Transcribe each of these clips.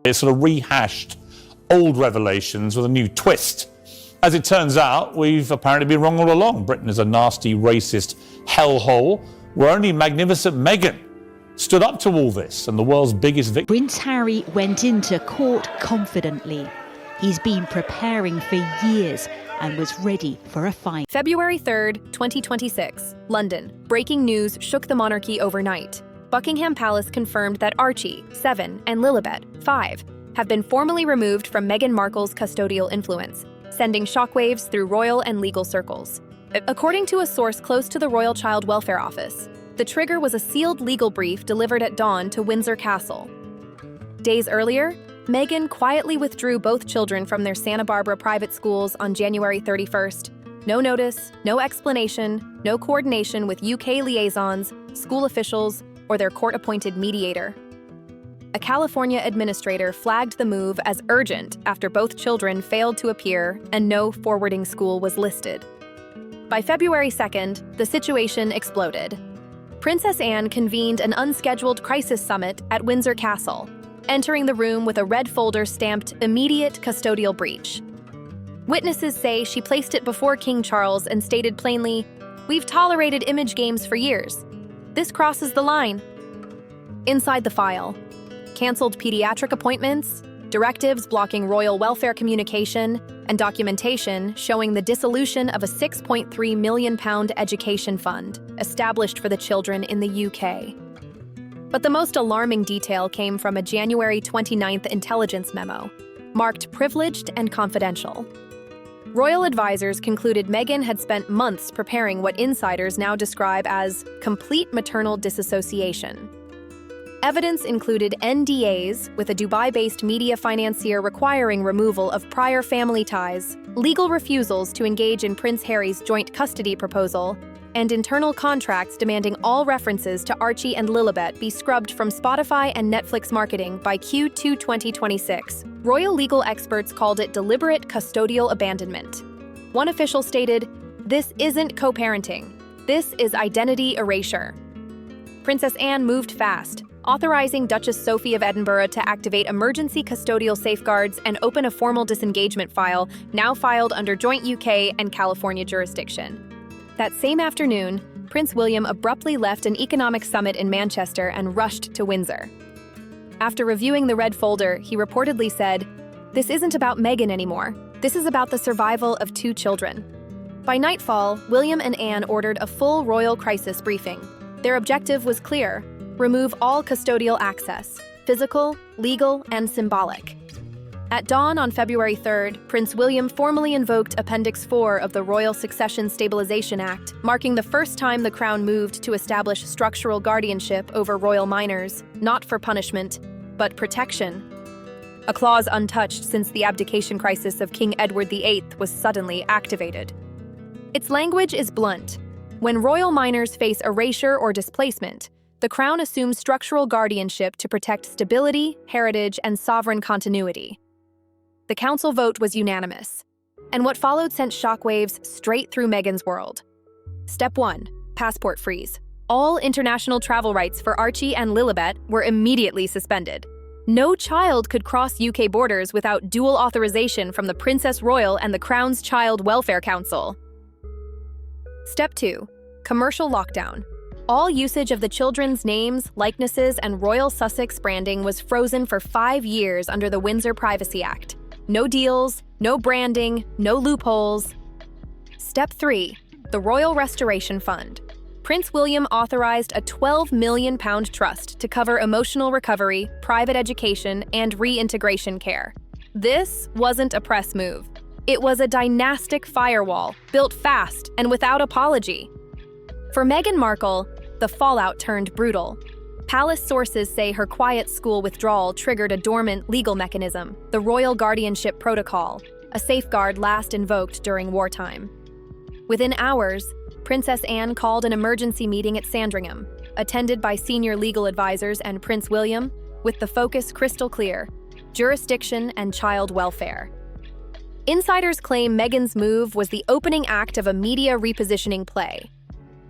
It sort of rehashed old revelations with a new twist. As it turns out, we've apparently been wrong all along. Britain is a nasty, racist hellhole where only magnificent Meghan stood up to all this, and the world's biggest victim. Prince Harry went into court confidently. He's been preparing for years and was ready for a fight. February 3rd, 2026, London. Breaking news shook the monarchy overnight. Buckingham Palace confirmed that Archie, 7, and Lilibet, 5, have been formally removed from Meghan Markle's custodial influence, sending shockwaves through royal and legal circles. According to a source close to the Royal Child Welfare Office, the trigger was a sealed legal brief delivered at dawn to Windsor Castle. Days earlier, Meghan quietly withdrew both children from their Santa Barbara private schools on January 31st. No notice, no explanation, no coordination with UK liaisons, school officials, or their court-appointed mediator. A California administrator flagged the move as urgent after both children failed to appear and no forwarding school was listed. By February 2nd, the situation exploded. Princess Anne convened an unscheduled crisis summit at Windsor Castle, entering the room with a red folder stamped "Immediate Custodial Breach." Witnesses say she placed it before King Charles and stated plainly, "We've tolerated image games for years. This crosses the line." Inside the file, canceled pediatric appointments, directives blocking royal welfare communication, and documentation showing the dissolution of a £6.3 million education fund established for the children in the UK. But the most alarming detail came from a January 29th intelligence memo, marked privileged and confidential. Royal advisors concluded Meghan had spent months preparing what insiders now describe as complete maternal disassociation. Evidence included NDAs with a Dubai-based media financier requiring removal of prior family ties, legal refusals to engage in Prince Harry's joint custody proposal, and internal contracts demanding all references to Archie and Lilibet be scrubbed from Spotify and Netflix marketing by Q2 2026. Royal legal experts called it deliberate custodial abandonment. One official stated, "This isn't co-parenting. This is identity erasure." Princess Anne moved fast, authorizing Duchess Sophie of Edinburgh to activate emergency custodial safeguards and open a formal disengagement file, now filed under joint UK and California jurisdiction. That same afternoon, Prince William abruptly left an economic summit in Manchester and rushed to Windsor. After reviewing the red folder, he reportedly said, "This isn't about Meghan anymore. This is about the survival of 2 children." By nightfall, William and Anne ordered a full royal crisis briefing. Their objective was clear: remove all custodial access, physical, legal, and symbolic. At dawn on February 3rd, Prince William formally invoked Appendix 4 of the Royal Succession Stabilization Act, marking the first time the Crown moved to establish structural guardianship over royal minors, not for punishment, but protection. A clause untouched since the abdication crisis of King Edward VIII was suddenly activated. Its language is blunt. When royal minors face erasure or displacement, the Crown assumes structural guardianship to protect stability, heritage, and sovereign continuity. The council vote was unanimous, and what followed sent shockwaves straight through Meghan's world. Step 1. Passport freeze. All international travel rights for Archie and Lilibet were immediately suspended. No child could cross UK borders without dual authorization from the Princess Royal and the Crown's Child Welfare Council. Step 2. Commercial lockdown. All usage of the children's names, likenesses, and Royal Sussex branding was frozen for 5 years under the Windsor Privacy Act. No deals, no branding, no loopholes. Step 3. The Royal Restoration Fund. Prince William authorized a £12 million trust to cover emotional recovery, private education, and reintegration care. This wasn't a press move. It was a dynastic firewall, built fast and without apology. For Meghan Markle, the fallout turned brutal. Palace sources say her quiet school withdrawal triggered a dormant legal mechanism, the Royal Guardianship Protocol, a safeguard last invoked during wartime. Within hours, Princess Anne called an emergency meeting at Sandringham, attended by senior legal advisors and Prince William, with the focus crystal clear: jurisdiction and child welfare. Insiders claim Meghan's move was the opening act of a media repositioning play.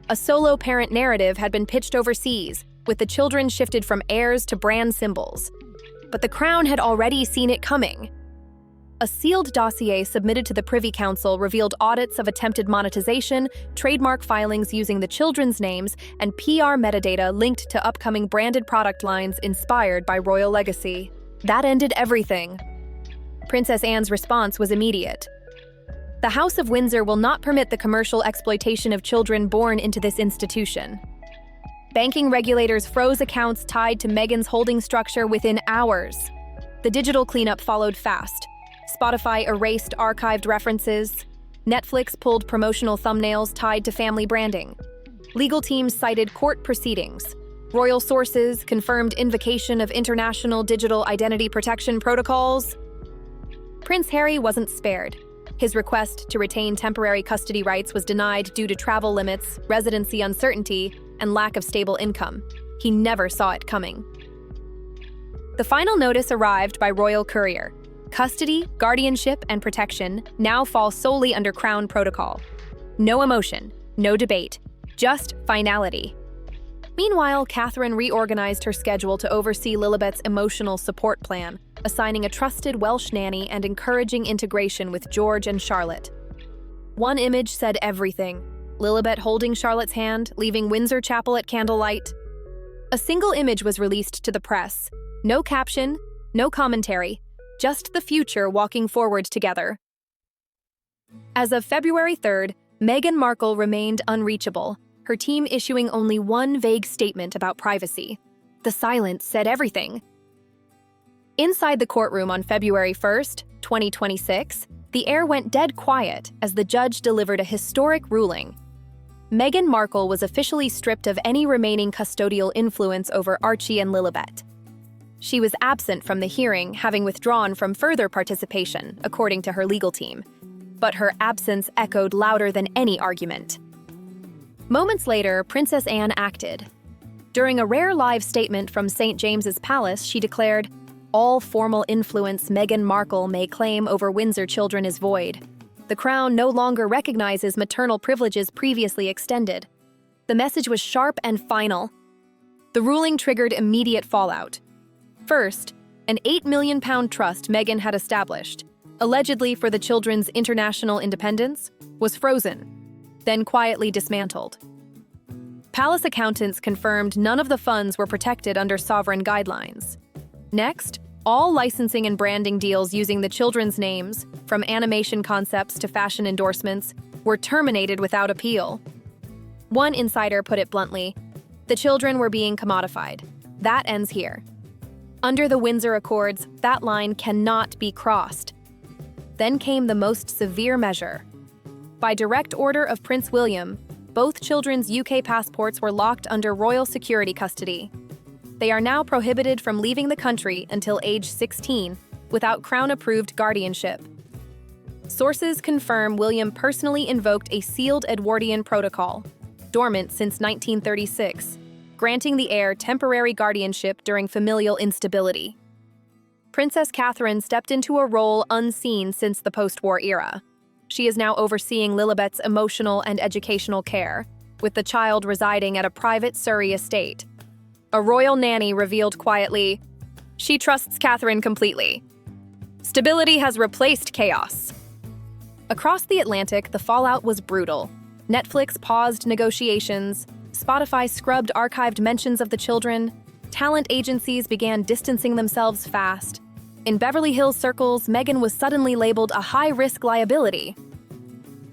A solo parent narrative had been pitched overseas, with the children shifted from heirs to brand symbols. but the Crown had already seen it coming. A sealed dossier submitted to the Privy Council revealed audits of attempted monetization, trademark filings using the children's names, and PR metadata linked to upcoming branded product lines inspired by royal legacy. That ended everything. Princess Anne's response was immediate. The House of Windsor will not permit the commercial exploitation of children born into this institution. Banking regulators froze accounts tied to Meghan's holding structure within hours. The digital cleanup followed fast. Spotify erased archived references. Netflix pulled promotional thumbnails tied to family branding. Legal teams cited court proceedings. Royal sources confirmed invocation of international digital identity protection protocols. Prince Harry wasn't spared. His request to retain temporary custody rights was denied due to travel limits, residency uncertainty, and lack of stable income. He never saw it coming. The final notice arrived by royal courier. Custody, guardianship, and protection now fall solely under Crown protocol. No emotion, no debate, just finality. Meanwhile, Catherine reorganized her schedule to oversee Lilibet's emotional support plan, assigning a trusted Welsh nanny and encouraging integration with George and Charlotte. One image said everything. Lilibet holding Charlotte's hand, leaving Windsor Chapel at candlelight. A single image was released to the press. No caption, no commentary, just the future walking forward together. As of February 3rd, Meghan Markle remained unreachable, her team issuing only one vague statement about privacy. The silence said everything. Inside the courtroom on February 1st, 2026, the air went dead quiet as the judge delivered a historic ruling. Meghan Markle was officially stripped of any remaining custodial influence over Archie and Lilibet. She was absent from the hearing, having withdrawn from further participation, according to her legal team. But her absence echoed louder than any argument. Moments later, Princess Anne acted. During a rare live statement from St. James's Palace, she declared, "All formal influence Meghan Markle may claim over Windsor children is void. The Crown no longer recognizes maternal privileges previously extended." The message was sharp and final. The ruling triggered immediate fallout. First, an £8 million trust Meghan had established, allegedly for the children's international independence, was frozen, then quietly dismantled. Palace accountants confirmed none of the funds were protected under sovereign guidelines. Next, all licensing and branding deals using the children's names, from animation concepts to fashion endorsements, were terminated without appeal. One insider put it bluntly, "The children were being commodified. That ends here." Under the Windsor Accords, that line cannot be crossed. Then came the most severe measure. By direct order of Prince William, both children's UK passports were locked under royal security custody. They are now prohibited from leaving the country until age 16 without Crown-approved guardianship. Sources confirm William personally invoked a sealed Edwardian protocol, dormant since 1936, granting the heir temporary guardianship during familial instability. Princess Catherine stepped into a role unseen since the post-war era. She is now overseeing Lilibet's emotional and educational care, with the child residing at a private Surrey estate. A royal nanny revealed quietly, "She trusts Catherine completely. Stability has replaced chaos." Across the Atlantic, the fallout was brutal. Netflix paused negotiations, Spotify scrubbed archived mentions of the children, talent agencies began distancing themselves fast. In Beverly Hills circles, Meghan was suddenly labeled a high-risk liability.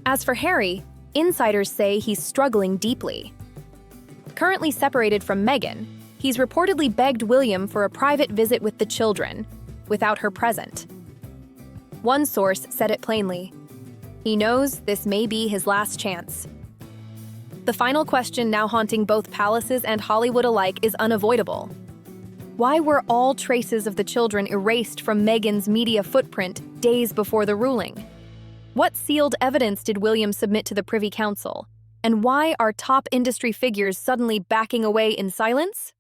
As for Harry, insiders say he's struggling deeply. Currently separated from Meghan, he's reportedly begged William for a private visit with the children, without her present. One source said it plainly. He knows this may be his last chance. The final question now haunting both palaces and Hollywood alike is unavoidable. Why were all traces of the children erased from Meghan's media footprint days before the ruling? What sealed evidence did William submit to the Privy Council? And why are top industry figures suddenly backing away in silence?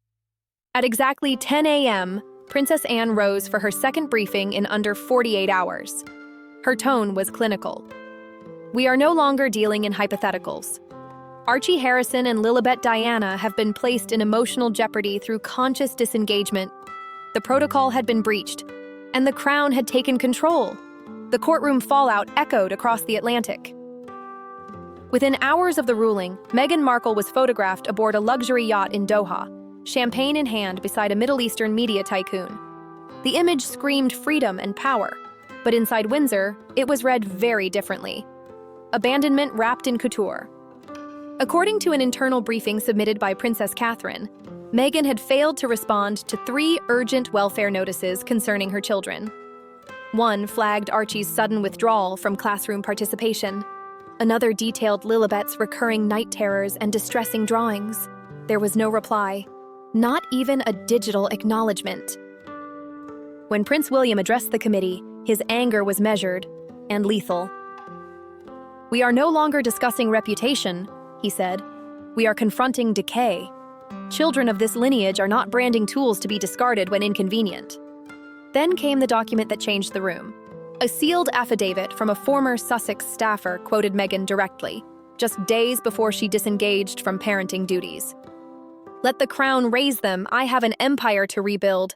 At exactly 10 a.m., Princess Anne rose for her second briefing in under 48 hours. Her tone was clinical. "We are no longer dealing in hypotheticals. Archie Harrison and Lilibet Diana have been placed in emotional jeopardy through conscious disengagement. The protocol had been breached, and the Crown had taken control. The courtroom fallout echoed across the Atlantic. Within hours of the ruling, Meghan Markle was photographed aboard a luxury yacht in Doha, champagne in hand beside a Middle Eastern media tycoon. The image screamed freedom and power, but inside Windsor, it was read very differently. Abandonment wrapped in couture. According to an internal briefing submitted by Princess Catherine, Meghan had failed to respond to 3 urgent welfare notices concerning her children. One flagged Archie's sudden withdrawal from classroom participation. Another detailed Lilibet's recurring night terrors and distressing drawings. There was no reply, not even a digital acknowledgement. When Prince William addressed the committee, his anger was measured and lethal. "We are no longer discussing reputation," he said. "We are confronting decay. Children of this lineage are not branding tools to be discarded when inconvenient." Then came the document that changed the room. A sealed affidavit from a former Sussex staffer quoted Meghan directly, just days before she disengaged from parenting duties. "Let the Crown raise them. I have an empire to rebuild."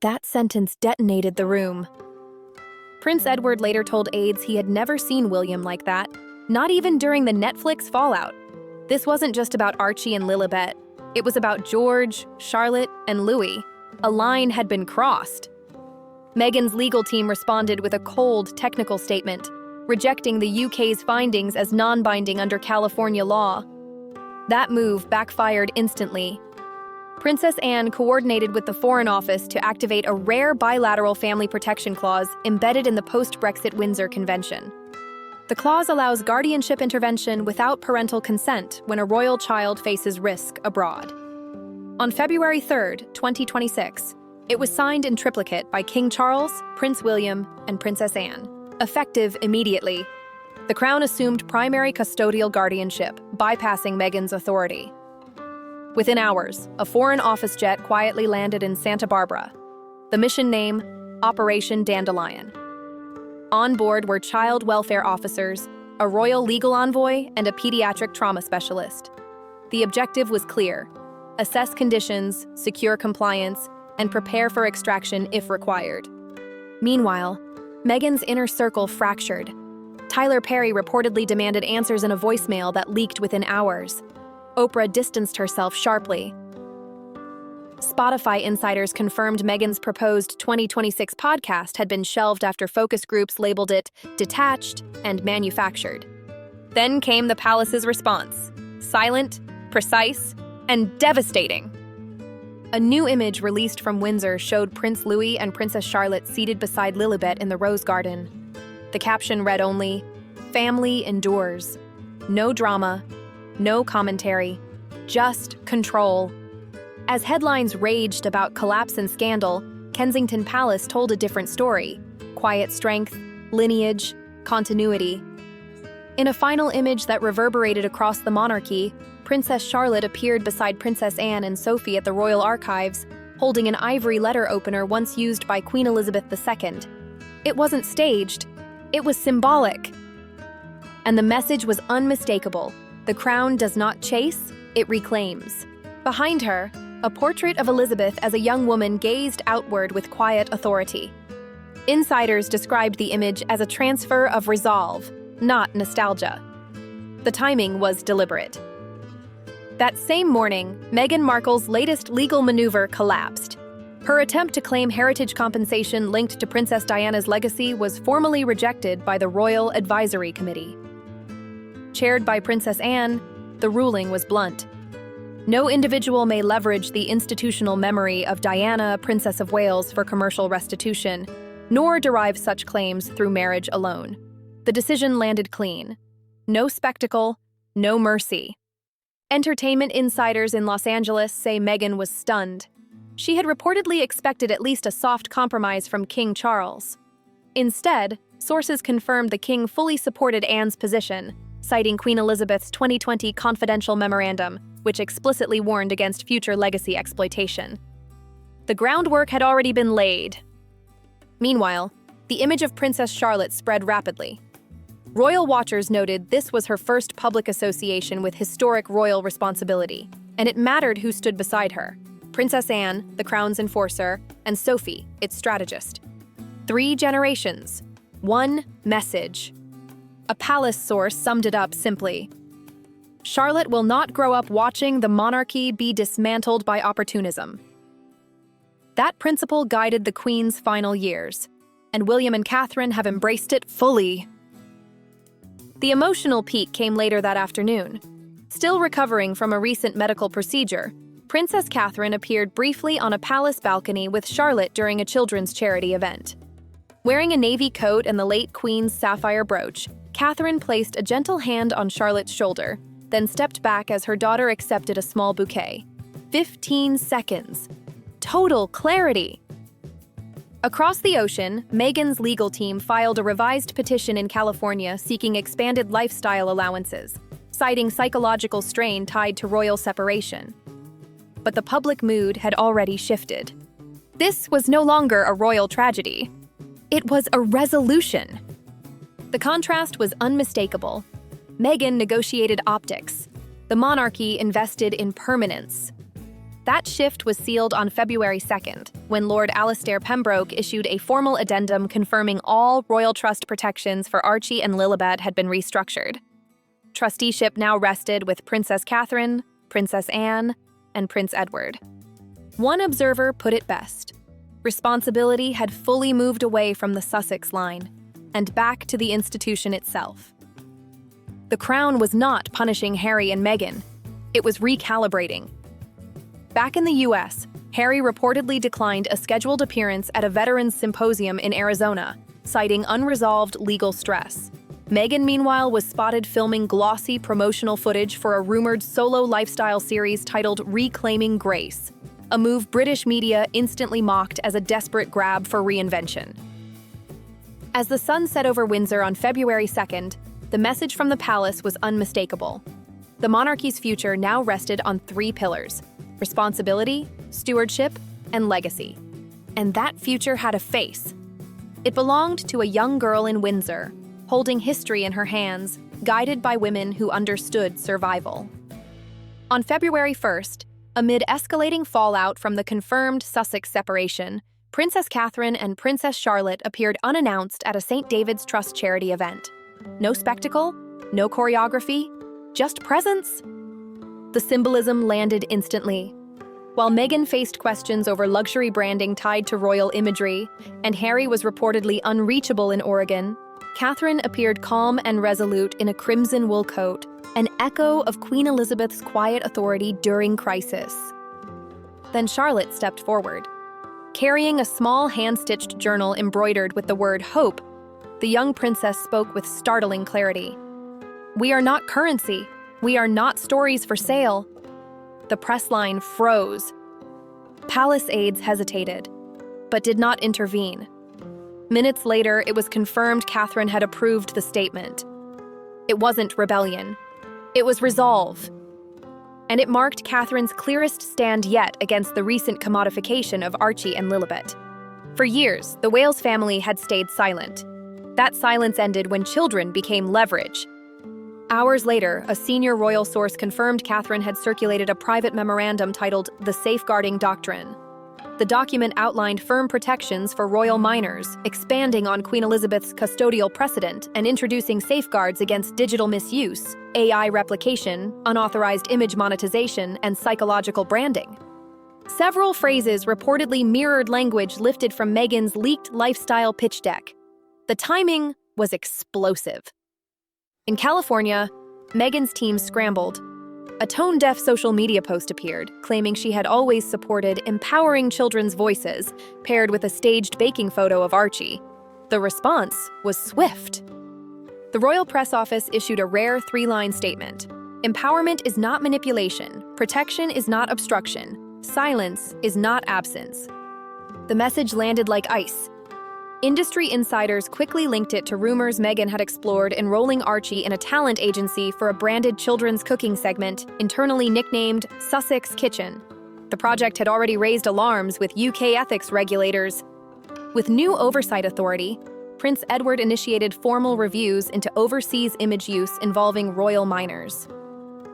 That sentence detonated the room. Prince Edward later told aides he had never seen William like that, not even during the Netflix fallout. This wasn't just about Archie and Lilibet. It was about George, Charlotte, and Louis. A line had been crossed. Meghan's legal team responded with a cold, technical statement, rejecting the UK's findings as non-binding under California law. That move backfired instantly. Princess Anne coordinated with the Foreign Office to activate a rare bilateral family protection clause embedded in the post-Brexit Windsor Convention. The clause allows guardianship intervention without parental consent when a royal child faces risk abroad. On February 3, 2026, it was signed in triplicate by King Charles, Prince William, and Princess Anne, effective immediately. The Crown assumed primary custodial guardianship, bypassing Meghan's authority. Within hours, a Foreign Office jet quietly landed in Santa Barbara. The mission name, Operation Dandelion. On board were child welfare officers, a royal legal envoy, and a pediatric trauma specialist. The objective was clear: assess conditions, secure compliance, and prepare for extraction if required. Meanwhile, Meghan's inner circle fractured. Tyler Perry reportedly demanded answers in a voicemail that leaked within hours. Oprah distanced herself sharply. Spotify insiders confirmed Meghan's proposed 2026 podcast had been shelved after focus groups labeled it detached and manufactured. Then came the palace's response: silent, precise, and devastating. A new image released from Windsor showed Prince Louis and Princess Charlotte seated beside Lilibet in the Rose Garden. The caption read only, "Family endures. No drama, no commentary, just control." As headlines raged about collapse and scandal, Kensington Palace told a different story: quiet strength, lineage, continuity. In a final image that reverberated across the monarchy, Princess Charlotte appeared beside Princess Anne and Sophie at the Royal Archives, holding an ivory letter opener once used by Queen Elizabeth II. It wasn't staged, it was symbolic. And the message was unmistakable: the crown does not chase, it reclaims. Behind her, a portrait of Elizabeth as a young woman gazed outward with quiet authority. Insiders described the image as a transfer of resolve, not nostalgia. The timing was deliberate. That same morning, Meghan Markle's latest legal maneuver collapsed. Her attempt to claim heritage compensation linked to Princess Diana's legacy was formally rejected by the Royal Advisory Committee. Chaired by Princess Anne, the ruling was blunt. No individual may leverage the institutional memory of Diana, Princess of Wales, for commercial restitution, nor derive such claims through marriage alone. The decision landed clean. No spectacle, no mercy. Entertainment insiders in Los Angeles say Meghan was stunned. She had reportedly expected at least a soft compromise from King Charles. Instead, sources confirmed the king fully supported Anne's position, citing Queen Elizabeth's 2020 confidential memorandum, which explicitly warned against future legacy exploitation. The groundwork had already been laid. Meanwhile, the image of Princess Charlotte spread rapidly. Royal watchers noted this was her first public association with historic royal responsibility, and it mattered who stood beside her. Princess Anne, the crown's enforcer, and Sophie, its strategist. 3 generations, 1 message. A palace source summed it up simply: Charlotte will not grow up watching the monarchy be dismantled by opportunism. That principle guided the Queen's final years, and William and Catherine have embraced it fully. The emotional peak came later that afternoon. Still recovering from a recent medical procedure, Princess Catherine appeared briefly on a palace balcony with Charlotte during a children's charity event. Wearing a navy coat and the late Queen's sapphire brooch, Catherine placed a gentle hand on Charlotte's shoulder, then stepped back as her daughter accepted a small bouquet. 15 seconds. Total clarity. Across the ocean, Meghan's legal team filed a revised petition in California seeking expanded lifestyle allowances, citing psychological strain tied to royal separation. But the public mood had already shifted. This was no longer a royal tragedy. It was a resolution. The contrast was unmistakable. Meghan negotiated optics. The monarchy invested in permanence. That shift was sealed on February 2nd, when Lord Alastair Pembroke issued a formal addendum confirming all royal trust protections for Archie and Lilibet had been restructured. Trusteeship now rested with Princess Catherine, Princess Anne, and Prince Edward. One observer put it best: responsibility had fully moved away from the Sussex line and back to the institution itself. The Crown was not punishing Harry and Meghan. It was recalibrating. Back in the US, Harry reportedly declined a scheduled appearance at a veterans symposium in Arizona, citing unresolved legal stress. Meghan, meanwhile, was spotted filming glossy promotional footage for a rumored solo lifestyle series titled Reclaiming Grace, a move British media instantly mocked as a desperate grab for reinvention. As the sun set over Windsor on February 2nd, the message from the palace was unmistakable. The monarchy's future now rested on 3 pillars: responsibility, stewardship, and legacy. And that future had a face. It belonged to a young girl in Windsor, holding history in her hands, guided by women who understood survival. On February 1st, amid escalating fallout from the confirmed Sussex separation, Princess Catherine and Princess Charlotte appeared unannounced at a St. David's Trust charity event. No spectacle, no choreography, just presence. The symbolism landed instantly. While Meghan faced questions over luxury branding tied to royal imagery, and Harry was reportedly unreachable in Oregon, Catherine appeared calm and resolute in a crimson wool coat, an echo of Queen Elizabeth's quiet authority during crisis. Then Charlotte stepped forward. Carrying a small hand-stitched journal embroidered with the word hope, the young princess spoke with startling clarity. "We are not currency. We are not stories for sale." The press line froze. Palace aides hesitated, but did not intervene. Minutes later, it was confirmed Catherine had approved the statement. It wasn't rebellion. It was resolve. And it marked Catherine's clearest stand yet against the recent commodification of Archie and Lilibet. For years, the Wales family had stayed silent. That silence ended when children became leverage. Hours later, a senior royal source confirmed Catherine had circulated a private memorandum titled The Safeguarding Doctrine. The document outlined firm protections for royal minors, expanding on Queen Elizabeth's custodial precedent and introducing safeguards against digital misuse, AI replication, unauthorized image monetization, and psychological branding. Several phrases reportedly mirrored language lifted from Meghan's leaked lifestyle pitch deck. The timing was explosive. In California, Meghan's team scrambled. A tone-deaf social media post appeared, claiming she had always supported empowering children's voices, paired with a staged baking photo of Archie. The response was swift. The Royal Press Office issued a rare 3-line statement. Empowerment is not manipulation, protection is not obstruction, silence is not absence. The message landed like ice. Industry insiders quickly linked it to rumors Meghan had explored enrolling Archie in a talent agency for a branded children's cooking segment, internally nicknamed Sussex Kitchen. The project had already raised alarms with UK ethics regulators. With new oversight authority, Prince Edward initiated formal reviews into overseas image use involving royal minors.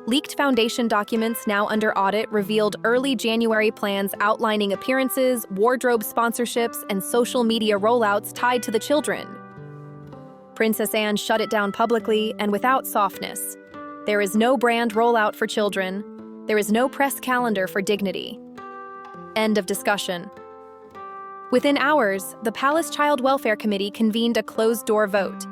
Leaked foundation documents now under audit revealed early January plans outlining appearances, wardrobe sponsorships, and social media rollouts tied to the children. Princess Anne shut it down publicly and without softness. There is no brand rollout for children. There is no press calendar for dignity. End of discussion. Within hours, the Palace Child Welfare Committee convened a closed-door vote.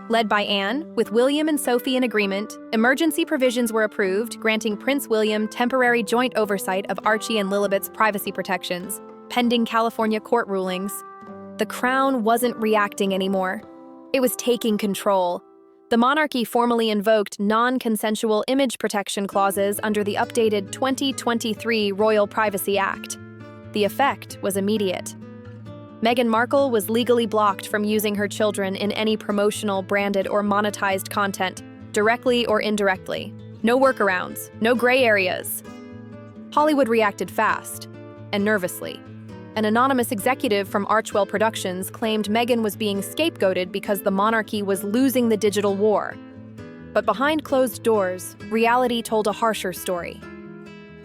Led by Anne, with William and Sophie in agreement, emergency provisions were approved, granting Prince William temporary joint oversight of Archie and Lilibet's privacy protections, pending California court rulings. The Crown wasn't reacting anymore. It was taking control. The monarchy formally invoked non-consensual image protection clauses under the updated 2023 Royal Privacy Act. The effect was immediate. Meghan Markle was legally blocked from using her children in any promotional, branded, or monetized content, directly or indirectly. No workarounds, no gray areas. Hollywood reacted fast and nervously. An anonymous executive from Archwell Productions claimed Meghan was being scapegoated because the monarchy was losing the digital war. But behind closed doors, reality told a harsher story.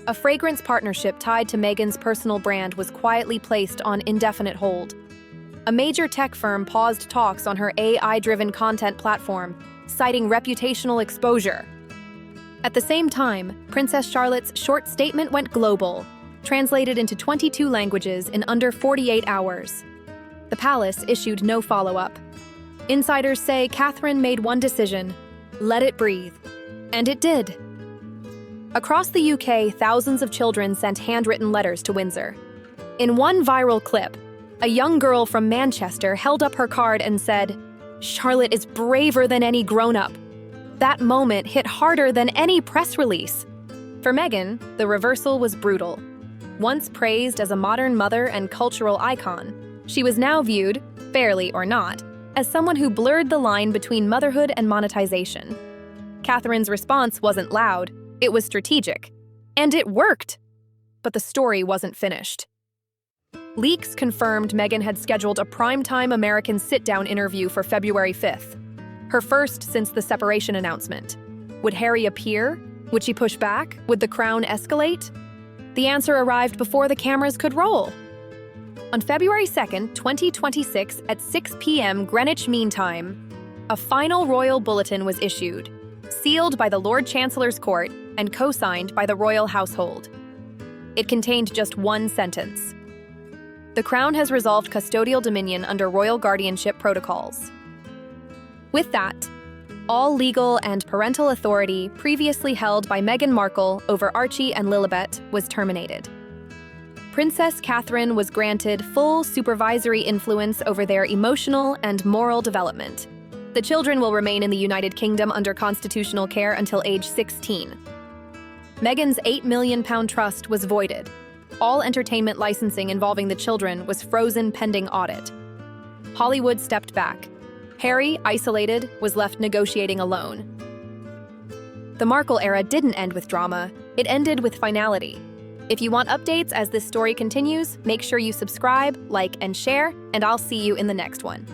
A fragrance partnership tied to Meghan's personal brand was quietly placed on indefinite hold. A major tech firm paused talks on her AI-driven content platform, citing reputational exposure. At the same time, Princess Charlotte's short statement went global, translated into 22 languages in under 48 hours. The palace issued no follow-up. Insiders say Catherine made one decision: let it breathe. And it did. Across the UK, thousands of children sent handwritten letters to Windsor. In one viral clip, a young girl from Manchester held up her card and said, "Charlotte is braver than any grown-up." That moment hit harder than any press release. For Meghan, the reversal was brutal. Once praised as a modern mother and cultural icon, she was now viewed, fairly or not, as someone who blurred the line between motherhood and monetization. Catherine's response wasn't loud. It was strategic. And it worked! But the story wasn't finished. Leaks confirmed Meghan had scheduled a primetime American sit-down interview for February 5th, her first since the separation announcement. Would Harry appear? Would she push back? Would the Crown escalate? The answer arrived before the cameras could roll. On February 2nd, 2026, at 6 p.m. Greenwich Mean Time, a final royal bulletin was issued, sealed by the Lord Chancellor's Court and co-signed by the royal household. It contained just one sentence: the Crown has resolved custodial dominion under royal guardianship protocols. With that, all legal and parental authority previously held by Meghan Markle over Archie and Lilibet was terminated. Princess Catherine was granted full supervisory influence over their emotional and moral development. The children will remain in the United Kingdom under constitutional care until age 16. Meghan's £8 million trust was voided. All entertainment licensing involving the children was frozen pending audit. Hollywood stepped back. Harry, isolated, was left negotiating alone. The Markle era didn't end with drama, it ended with finality. If you want updates as this story continues, make sure you subscribe, like, and share, and I'll see you in the next one.